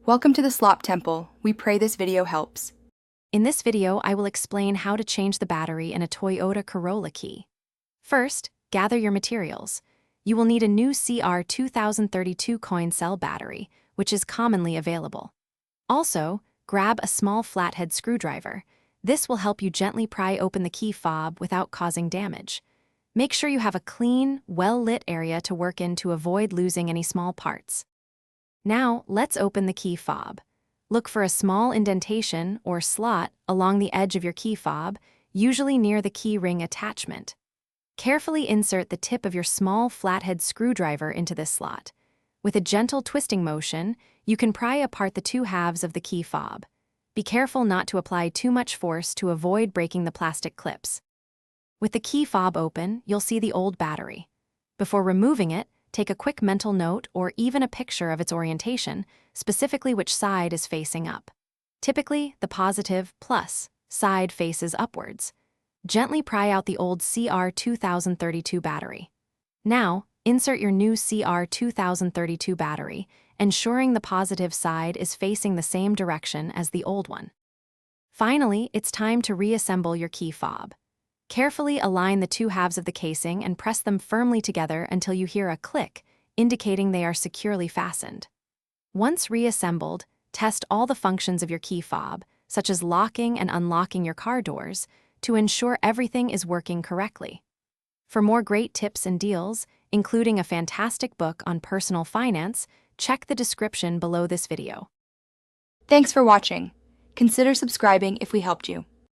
Welcome to the Slop Temple. We pray this video helps. In this video, I will explain how to change the battery in a Toyota Corolla key. First, gather your materials. You will need a new CR2032 coin cell battery, which is commonly available. Also, grab a small flathead screwdriver. This will help you gently pry open the key fob without causing damage. Make sure you have a clean, well-lit area to work in to avoid losing any small parts. Now, let's open the key fob. Look for a small indentation or slot along the edge of your key fob, usually near the key ring attachment. Carefully insert the tip of your small flathead screwdriver into this slot. With a gentle twisting motion, you can pry apart the two halves of the key fob. Be careful not to apply too much force to avoid breaking the plastic clips. With the key fob open, you'll see the old battery. Before removing it, take a quick mental note or even a picture of its orientation, specifically which side is facing up. Typically, the positive plus side faces upwards. Gently pry out the old CR2032 battery. Now, insert your new CR2032 battery, ensuring the positive side is facing the same direction as the old one. Finally, it's time to reassemble your key fob. Carefully align the two halves of the casing and press them firmly together until you hear a click, indicating they are securely fastened. Once reassembled, test all the functions of your key fob, such as locking and unlocking your car doors, to ensure everything is working correctly. For more great tips and deals, including a fantastic book on personal finance, check the description below this video. Thanks for watching. Consider subscribing if we helped you.